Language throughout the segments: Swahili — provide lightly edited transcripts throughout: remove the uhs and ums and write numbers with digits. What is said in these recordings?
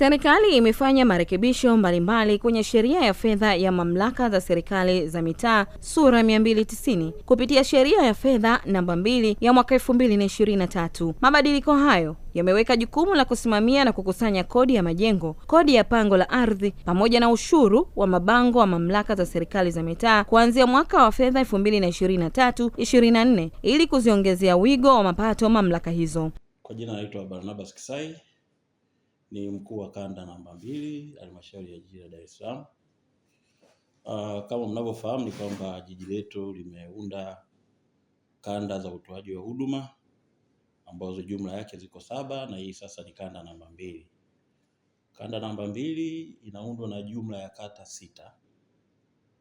Serikali imefanya marekebisho mbalimbali kwenye sheria ya fedha ya mamlaka za serikali za mitaa sura 290 kupitia sheria ya fedha namba 2 ya mwaka 2023. Mabadiliko hayo yameweka jukumu la kusimamia na kukusanya kodi ya majengo, kodi ya pango la ardhi pamoja na ushuru wa mabango wa mamlaka za serikali za mitaa kuanzia mwaka wa fedha 2023-24 ili kuziongezea wigo wa mapato mamlaka hizo. Kwa jina naitwa Barnabas Kisai, ni mkuu wa kanda namba 2 halmashauri ya jiji la Dar es Salaam. Kama mnavyofahamu ni kwamba jiji letu limeunda kanda za utoaji wa huduma ambazo jumla yake ziko 7 na hii sasa ni kanda namba 2. Kanda namba 2 inaundwa na jumla ya kata 6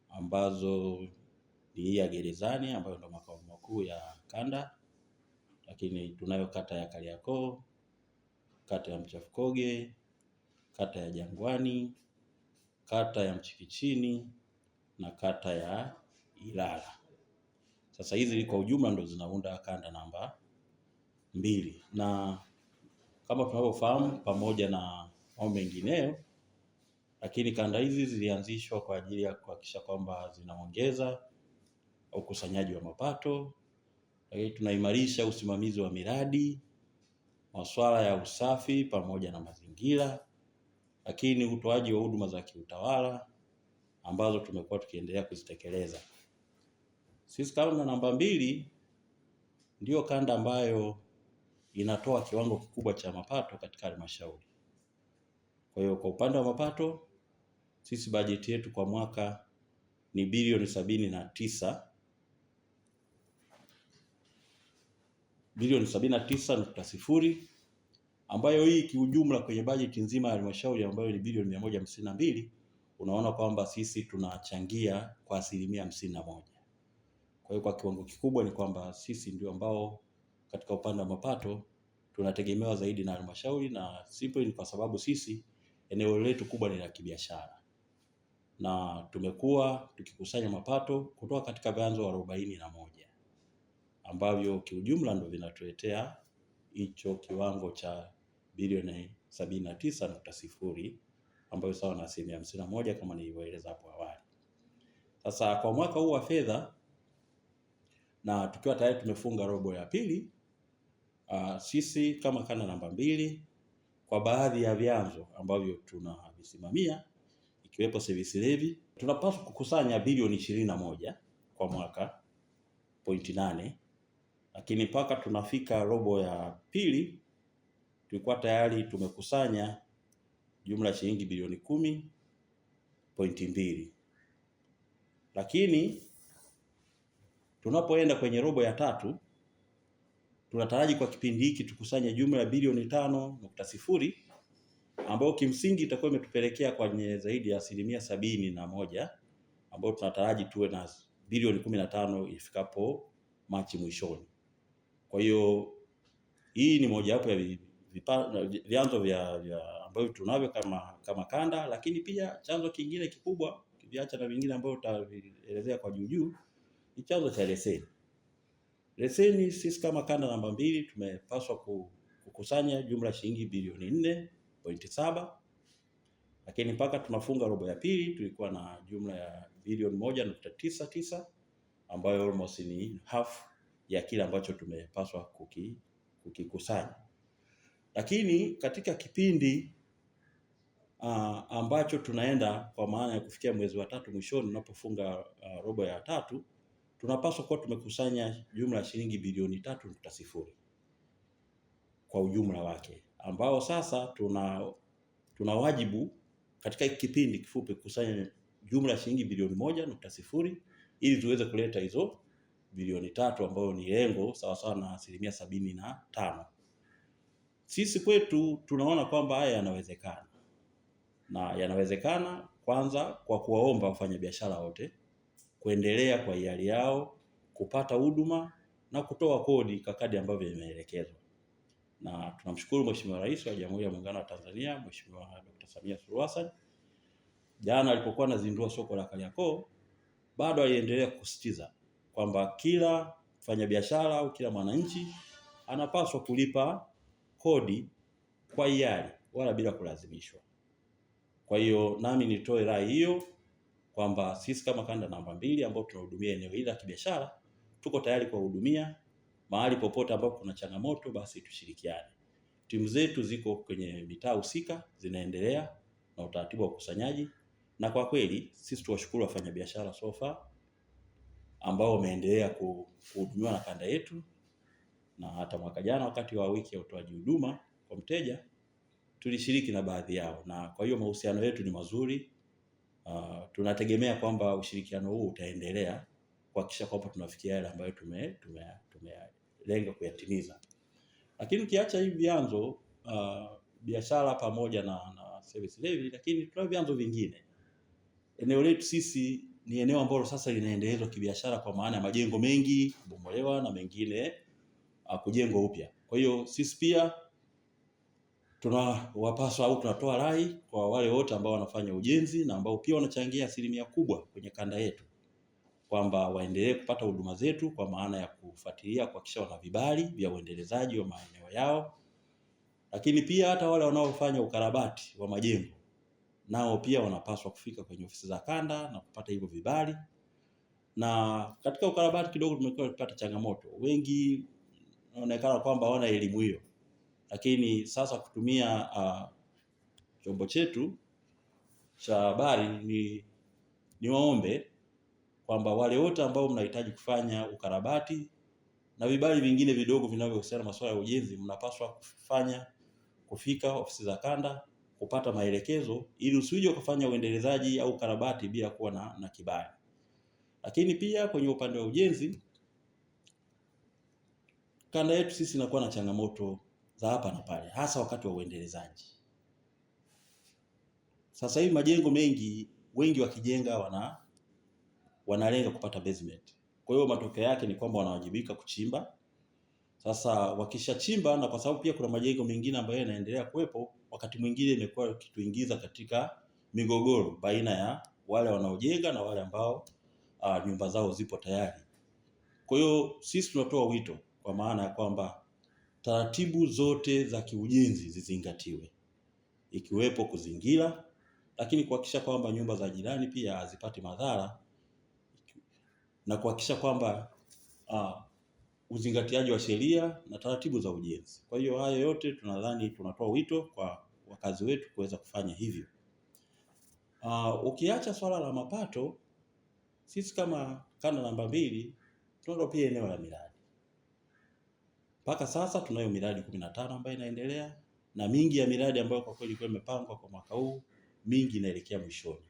ambazo ni hii ya Gerezani ambayo ndio makao makuu ya kanda, lakini tunayo kata ya Kariakoo, kata ya Mchafukoge, kata ya Jangwani, kata ya Mchikichini na kata ya Ilala. Sasa hizi kwa ujumla ndo zinaunda kanda namba 2, na kama tunavyofahamu pamoja na mambo mengineyo, lakini kanda hizi zilianzishwa kwa ajili ya kuhakikisha kwamba zinaongeza ukusanyaji wa mapato, lakini tunaimarisha usimamizi wa miradi, masuala ya usafi pamoja na mazingira, lakini utoaji wa huduma za kiutawala ambazo tumekuwa tukiendelea kuzitekeleza. Sisi kanda namba 2 ndio kanda ambayo inatoa kiwango kikubwa cha mapato katika halmashauri. Kwa hiyo kwa upande wa mapato, sisi bajeti yetu kwa mwaka ni bilioni 79.0, ambayo hii kiujumla kwenye bajeti nzima ya halmashauri ambayo ni bilioni 152, unaona kwamba sisi tunachangia kwa 51%. Kwa hiyo kwa kiwango kikubwa ni kwamba sisi ndio ambao katika upande wa mapato tunategemewa zaidi na halmashauri, na simple ni kwa sababu sisi eneo letu kubwa ni la kibiashara na tumekuwa tukikusanya mapato kutoka katika vyanzo 41 ambavyo kiujumla ndio vinatuletea hicho kiwango cha bilioni 79.0 ambayo sawa na 51% kama nilivyoeleza hapo awali. Sasa kwa mwaka huu wa fedha na tukiwa tayari tumefunga robo ya pili, sisi kama kanda namba 2 kwa baadhi ya vyanzo ambavyo tunavisimamia ikiwepo service levy tunapaswa kukusanya bilioni 21 kwa mwaka 8, lakini mpaka tunafika robo ya pili tulikuwa tayari tumekusanya jumla ya shilingi bilioni 10.2. Lakini tunapoenda kwenye robo ya 3 tunataraji kwa kipindi hiki tukusanye jumla ya bilioni 5.0 ambayo kimsingi itakuwa imetupelekea kwenye zaidi ya 71%, ambayo tunataraji tuwe na bilioni 15 ifikapo Machi mwishoni. Kwa hiyo hii ni mojawapo ya vyanzo vya ambavyo tunavyo kama kanda, lakini pia chanzo kingine kikubwa kiviacha na vingine ambavyo tutaelezea kwa juu ni chanzo cha leseni. Leseni sisi kama kanda namba 2 tumepaswa kukusanya jumla shilingi bilioni 4.7, lakini mpaka tunafunga robo ya pili tulikuwa na jumla ya bilioni 1.99 ambayo almost ni half ya kile ambacho tumepaswa kukikusanya. Lakini katika kipindi ambacho tunaenda kwa maana ya kufikia mwezi wa 3 mwishoni unapofunga robo ya 3, tunapaswa kuwa tumekusanya jumla ya shilingi bilioni 3.0 kwa ujumla wake, ambao sasa tuna wajibu katika kipindi kifupi kukusanya jumla ya shilingi bilioni 1.0 ili tuweze kuleta hizo bilioni 3 ambayo ni lengo sawa na 75%. Sisi kwetu tunaona kwamba haya yanawezekana, na yanawezekana kwanza kwa kuwaomba wafanyabiashara wote kuendelea kwa hiari yao kupata huduma na kutoa kodi kwa kadri ambavyo imeelekezwa. Na tunamshukuru Mheshimiwa Rais wa Jamhuri ya Muungano wa Tanzania, Mheshimiwa Dr. Samia Suluhu Hassan, jana alipokuwa anazindua soko la Kariakoo, bado aliendelea kusisitiza kwamba kila mfanyabiashara au kila mwananchi anapaswa kulipa kodi kwa hiari wala bila kulazimishwa. Kwa hiyo nami nitoe rai hiyo kwamba sisi kama kanda namba 2 ambao tunahudumia eneo hili la kibiashara tuko tayari kuwahudumia. Mahali popote ambapo kuna changamoto, basi tushirikiane. Timu zetu ziko kwenye mitaa husika zinaendelea na utaratibu wa ukusanyaji, na kwa kweli sisi tuwashukuru wafanyabiashara so far ambao wameendelea kuhudumiwa na kanda yetu, na hata mwaka jana wakati wa wiki ya utoaji huduma kwa mteja tulishiriki na baadhi yao, na kwa hiyo mahusiano yetu ni mazuri. Tunategemea kwamba ushirikiano huu utaendelea kuhakikisha kwamba tunafikia yale ambayo tumelenga kuyatimiza. Lakini ukiacha hivi vyanzo biashara pamoja na service levy, lakini tuna vyanzo vingine. Eneo letu sisi ni eneo ambalo sasa linaendelezwa kibiashara, kwa maana ya majengo mengi kubomolewa na mengine kujengwa upya. Kwa hiyo sisi pia tunawapaswa au tunatoa rai kwa wale wote ambao wanafanya ujenzi na ambao pia wanachangia asilimia kubwa kwenye kanda yetu kwamba waendelee kupata huduma zetu, kwa maana ya kufuatilia kuhakikisha wana vibali vya uendelezaji wa maeneo yao. Lakini pia hata wale wanaofanya ukarabati wa majengo nao pia wanapaswa kufika kwenye ofisi za kanda na kupata hivyo vibali. Na katika ukarabati kidogo tumekuwa tukipata changamoto, wengi wanaonekana kwamba hawana elimu hiyo, lakini sasa kutumia chombo chetu cha habari ni waombe kwamba wale wote ambao mnahitaji kufanya ukarabati na vibali vingine vidogo vinavyohusiana na masuala ya ujenzi, mnapaswa kufika ofisi za kanda kupata maelekezo, ili usije ukafanya uendelezaji au ukarabati bila kuwa na kibali. Lakini pia kwenye upande wa ujenzi, kanda yetu sisi inakuwa na changamoto za hapa na pale, hasa wakati wa uendelezaji. Sasa hivi majengo mengi, wengi wakijenga wanalenga kupata basement. Kwa hiyo matokeo yake ni kwamba wanawajibika kuchimba. Sasa wakishachimba, na kwa sababu pia kuna majengo mengine ambayo yanaendelea kuwepo, wakati mwingine imekuwa kituingiza katika migogoro baina ya wale wanaojenga na wale ambao nyumba zao zipo tayari. Kwa hiyo sisi tunatoa wito kwa maana ya kwamba taratibu zote za kiujenzi zizingatiwe, ikiwepo kuzingira, lakini kuhakikisha kwamba nyumba za jirani pia hazipati madhara, na kuhakikisha kwamba uzingatiaji wa sheria na taratibu za ujenzi. Kwa hiyo hayo yote tunadhani tunatoa wito kwa wakazi wetu kuweza kufanya hivyo. Ukiacha swala la mapato, sisi kama kanda namba 2 tunalo pia eneo la miradi. Mpaka sasa tunayo miradi 15 ambayo inaendelea, na mingi ya miradi ambayo kwa kweli ilikuwa imepangwa kwa mwaka huu, mingi inaelekea mwishoni.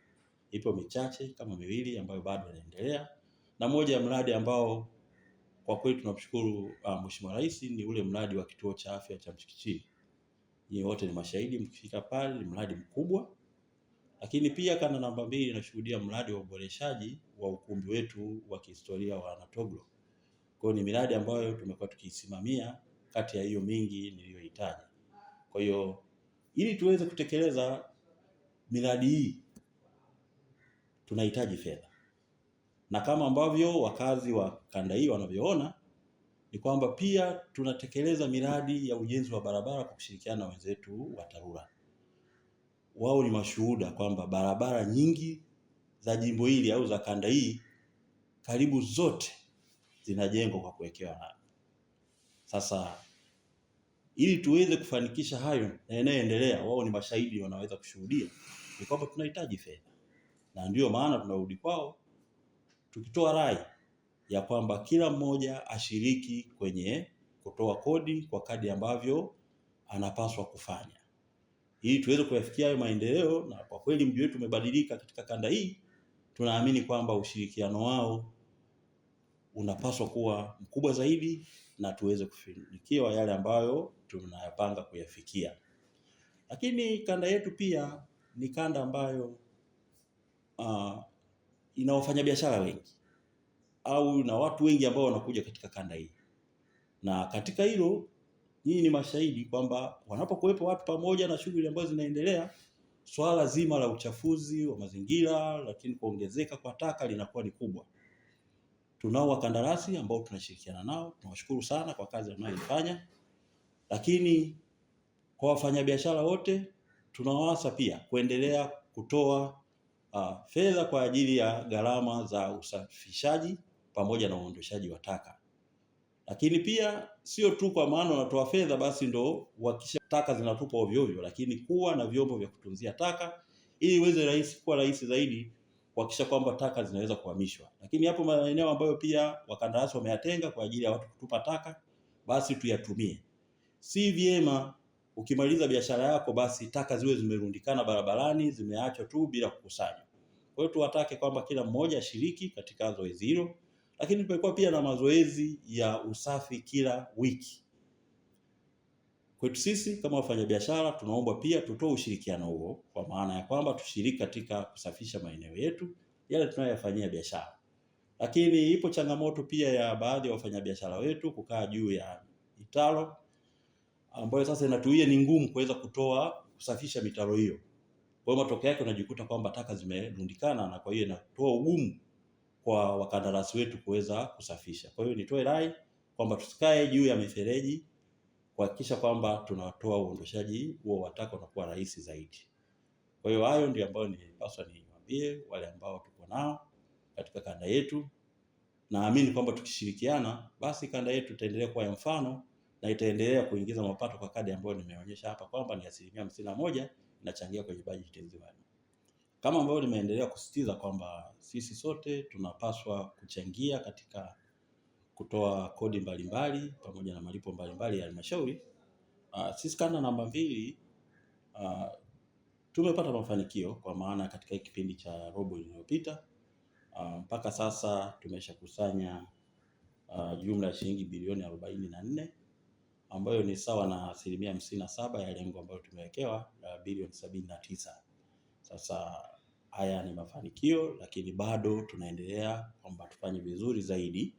Ipo michache kama 2 ambayo bado inaendelea, na moja ya mradi ambao kwa kweli tunamshukuru Mheshimiwa Rais ni ule mradi wa kituo cha afya cha Mchikichini. Nyinyi wote ni mashahidi, mkifika pale ni mradi mkubwa. Lakini pia kanda namba 2 inashuhudia mradi wa uboreshaji wa ukumbi wetu wa kihistoria wa Anatoglo. Kwa hiyo ni miradi ambayo tumekuwa tukiisimamia kati ya hiyo mingi niliyohitaji. Kwa hiyo ili tuweze kutekeleza miradi hii tunahitaji fedha. Na kama ambavyo wakazi wa kanda hii wanavyoona ni kwamba pia tunatekeleza miradi ya ujenzi wa barabara kwa kushirikiana na wenzetu wa TARURA. Wao ni mashuhuda kwamba barabara nyingi za jimbo hili au za kanda hii karibu zote zinajengwa kwa kuwekewa lami. Sasa ili tuweze kufanikisha hayo na yanayoendelea, wao ni mashahidi, wanaweza kushuhudia ni kwamba tunahitaji fedha, na ndio maana tunarudi kwao tukitoa rai ya kwamba kila mmoja ashiriki kwenye kutoa kodi kwa kadri ambavyo anapaswa kufanya, ili tuweze kuyafikia hayo maendeleo. Na kwa kweli mji wetu umebadilika katika kanda hii, tunaamini kwamba ushirikiano wao unapaswa kuwa mkubwa zaidi na tuweze kufanikiwa yale ambayo tunayapanga kuyafikia. Lakini kanda yetu pia ni kanda ambayo ina wafanyabiashara wengi au na watu wengi ambao wanakuja katika kanda hii, na katika hilo nyinyi ni mashahidi kwamba wanapokuwepo watu pamoja na shughuli ambazo zinaendelea, swala zima la uchafuzi wa mazingira, lakini kuongezeka kwa taka linakuwa ni kubwa. Tunao wakandarasi ambao tunashirikiana nao, tunawashukuru sana kwa kazi wanayoifanya, lakini Kwa wafanyabiashara wote tunawaasa pia kuendelea kutoa fedha kwa ajili ya gharama za usafishaji pamoja na uondoshaji wa taka. Lakini pia sio tu kwa maana unatoa fedha basi ndo uhakikisha taka zinatupwa ovyo ovyo, lakini kuwa na vyombo vya kutunzia taka ili iweze kuwa rahisi zaidi kuhakikisha kwamba taka zinaweza kuhamishwa. Lakini hapo maeneo ambayo pia wakandarasi wameyatenga kwa ajili ya watu kutupa taka, basi tuyatumie. Si vyema ukimaliza biashara yako basi taka ziwe zimerundikana barabarani, zimeachwa tu bila kukusanywa. Kwa hiyo tuwatake kwamba kila mmoja ashiriki katika zoezi hilo, lakini tumekuwa pia na mazoezi ya usafi kila wiki. Kwetu sisi kama wafanyabiashara tunaomba pia tutoe ushirikiano huo, kwa maana ya kwamba tushiriki katika kusafisha maeneo yetu yale tunayoyafanyia biashara. Lakini ipo changamoto pia ya baadhi ya wafanyabiashara wetu kukaa juu ya mitaro ambayo sasa inatuia ni ngumu kuweza kusafisha mitaro hiyo. Kwa hiyo matokeo yake unajikuta kwamba taka zimerundikana, na kwa hiyo inatoa ugumu kwa wakandarasi wetu kuweza kusafisha. Kwa hiyo nitoe rai kwamba tusikae juu ya mifereji, kuhakikisha kwamba tunatoa uondoshaji huo wa taka unakuwa rahisi zaidi. Kwa hiyo hayo ndio ambayo nilipaswa niwaambie wale ambao tuko nao katika kanda yetu. Naamini kwamba tukishirikiana basi kanda yetu itaendelea kuwa ya mfano na itaendelea kuingiza mapato kwa kadi ambayo nimeonyesha hapa kwamba ni 51% inachangia kwenye bajeti nzima. Kama ambavyo nimeendelea kusisitiza kwamba sisi sote tunapaswa kuchangia katika kutoa kodi mbalimbali pamoja na malipo mbalimbali ya halmashauri. Sisi kanda namba 2 tumepata mafanikio, kwa maana katika kipindi cha robo iliyopita mpaka sasa tumeshakusanya jumla ya shilingi bilioni 44 ambayo ni sawa na 57% ya lengo ambalo tumewekewa la bilioni 79. Sasa haya ni mafanikio, lakini bado tunaendelea kwamba tufanye vizuri zaidi,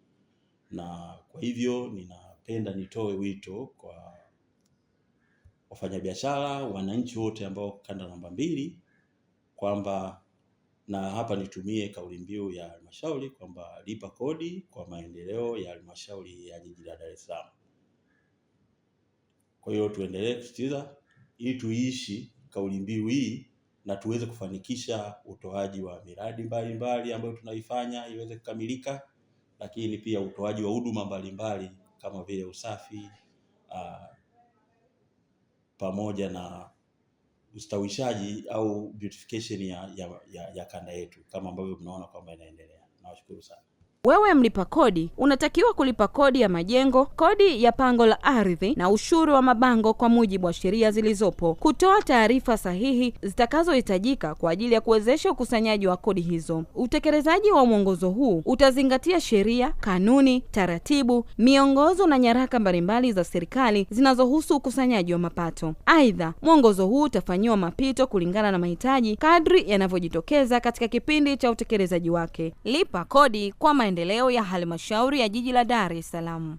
na kwa hivyo ninapenda nitoe wito kwa wafanyabiashara, wananchi wote ambao kanda namba 2 kwamba, na hapa nitumie kauli mbiu ya halmashauri kwamba lipa kodi kwa maendeleo ya halmashauri ya jiji la Dar es Salaam. Kwa hiyo tuendelee kusisitiza ili tuishi kauli mbiu hii na tuweze kufanikisha utoaji wa miradi mbalimbali ambayo tunaifanya iweze kukamilika, lakini pia utoaji wa huduma mbalimbali kama vile usafi pamoja na ustawishaji au beautification ya kanda yetu kama ambavyo mnaona kwamba inaendelea. Nawashukuru sana. Wewe mlipa kodi, unatakiwa kulipa kodi ya majengo, kodi ya pango la ardhi na ushuru wa mabango kwa mujibu wa sheria zilizopo. Kutoa taarifa sahihi zitakazohitajika kwa ajili ya kuwezesha ukusanyaji wa kodi hizo. Utekelezaji wa mwongozo huu utazingatia sheria, kanuni, taratibu, miongozo na nyaraka mbalimbali za serikali zinazohusu ukusanyaji wa mapato. Aidha, mwongozo huu utafanyiwa mapito kulingana na mahitaji kadri yanavyojitokeza katika kipindi cha utekelezaji wake. Lipa kodi kwa maendeleo ya halmashauri ya jiji la Dar es Salaam.